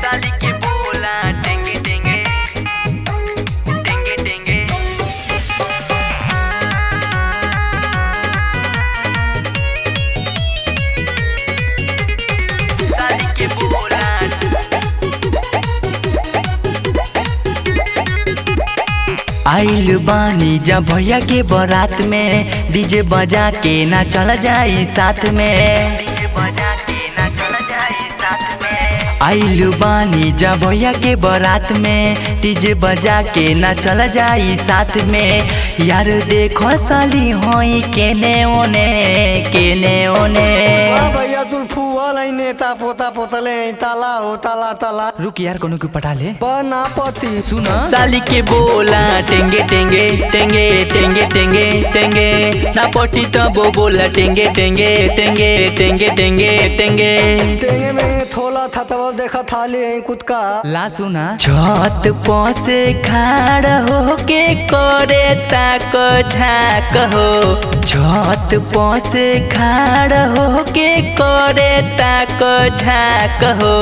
साली के बोला टेंगे टेंगे टेंगे टेंगे। साली के बोला आइल बानी जब भैया के बारात में डीजे बजा के ना चल जाई साथ में। डीजे बजा के ना चला जाए साथ में। आइल बानी जब भैया के बारात में डीजे बजा के ना चल जाई साथ में। यार देखो साली होई केने ओने केने ओने। भैया तू फुआ नहीं नेता पोता पोतले ताला हो ताला ताला रुक यार कोनो के पटा ले बना पति सुन। साली के बोला टेंगे टेंगे टेंगे टेंगे टेंगे टेंगे ना पटी तो वो बोला टेंगे टेंगे टेंगे टेंगे टेंगे टेंगे। टेंगे में थोला था तब देखा थाली है कुद का ला सुना। छत पसे खाड़ हो के करे ताक झाक हो। छत पसे खाड़ हो के करे ताक झाक हो।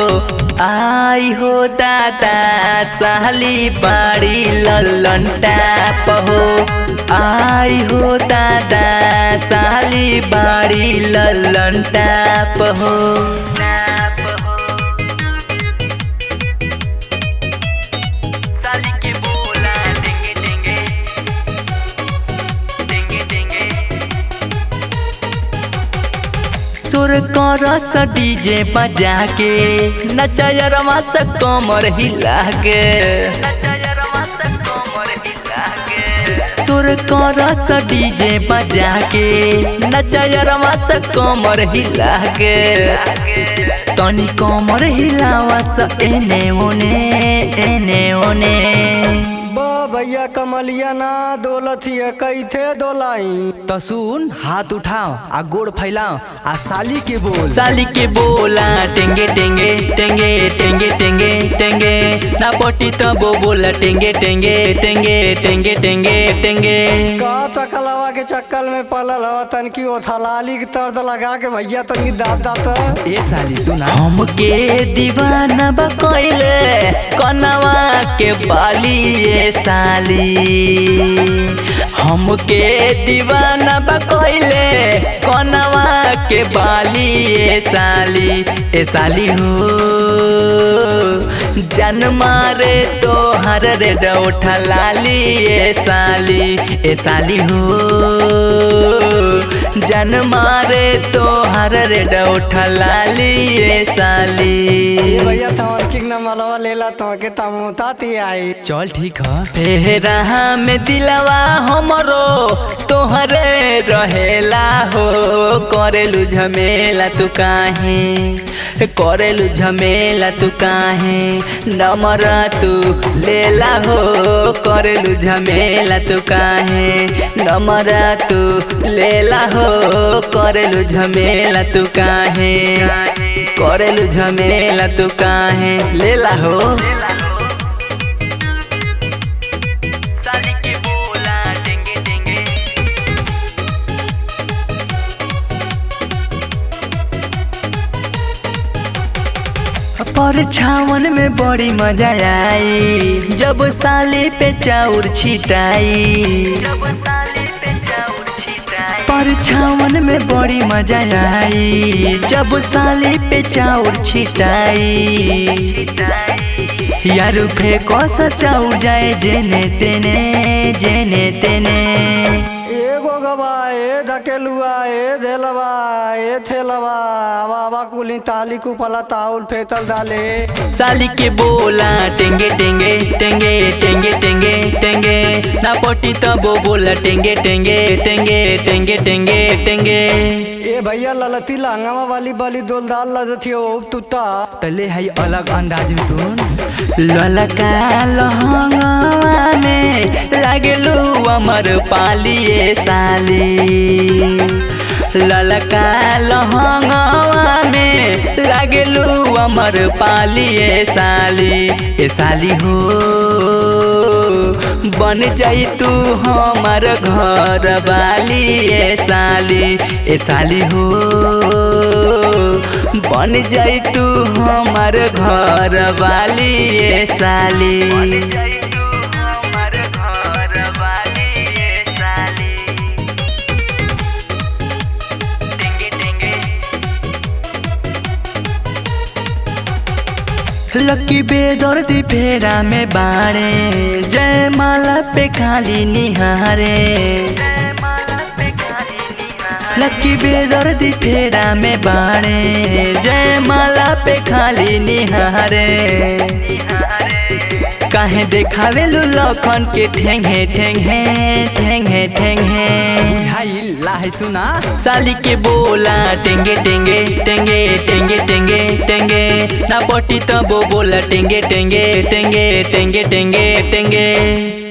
आई हो दादा साली बाड़ी ललन टाप हो। आई हो दादा साली बाड़ी ललन टाप हो। साली के बोला टेंगे टेंगे टेंगे टेंगे। सुर करस डीजे बजा के नचयरमा से कमर हिला के। सुर करस डीजे बजा के नचयरमा से कमर हिला के। तनी कमर हिलावा स एने ओने एने ओने। भैया कमलिया ना दौलत ही है कई थे दोलाई तो सुन हाथ उठाओ आ गोड़ फैलाओ आ साली के बोल। साली के बोला टेंगे टेंगे टेंगे टेंगे टेंगे टेंगे ना पटी तो वो बोला टेंगे टेंगे टेंगे टेंगे टेंगे टेंगे। का चकलवा के चक्कर में पलल हो तनकी ओ थलाली के तर्द लगा के भैया तनकी दाद दात ए साली सुना। हमके दीवाना बकैले कनवा के बाली ये साली। हमके दीवाना बकैले कनवा के बाली ये साली। ए साली हो जन मारे तो हर रे उठा लाली ये साली। ए साली हो जन मारे तो हर रे उठा लाली ये साली। भैया तमन किंग न मलवा लेला तो के तमुताती आई चल ठीक है। फेरा में दिलवा हमरो तोहरे रहेला हो। करेलू झमेला तू काहे करेलू झमेला तू काहे नमरा तू लेला हो। करेलू झमेला तू काहे नमरा तू लेला हो। करेलू झमेला तू काहे करेलू झमेला तू काहे लेला हो। साली के बोला टेंगे टेंगे। परछावन में बड़ी मजा आई जब साली पे चाउर छिटाई। परछावन में बड़ी मजा आई जब साली पे चाउर छिटाई। यार फेंको सा चाउर जाए जेने तेने जेने तेने। एगो गवा ए धकेलुआ ए धेलवा ए थेलवा बाबा कुली ताली कुपला ताउल फेतल डाले। साली के बोला टेंगे टेंगे टेंगे टेंगे टेंगे टेंगे ना पटी तो वो बोला टेंगे टेंगे टेंगे टेंगे टेंगे टेंगे। ए भैया ललती लहंगावा वाली बाली दोल दाल लजती हो तुता तले है अलग अंदाज में सुन। ललका लहंगवा में लागलू अमर पालिए साली। ललका लहंगवा में लागेलू अमर पाली ए साली हो बन जाई तू हमार घर वाली ए साली हो बन जाई तू हमार घर वाली ए साली। लकी बेदर्दी फेरा में बाड़े जय माला पे खाली निहारे लकी बेदर्दी फेरा में बाड़े जय माला पे खाली निहारे काहे देखावे लखन के ठेंगे बुझाई सुना साली के बोला टेंगे टेंगे टेंगे टेंगे टेंगे टेंगे ना पटी तब बोला टेंगे टेंगे टेंगे टेंगे टेंगे टेंगे।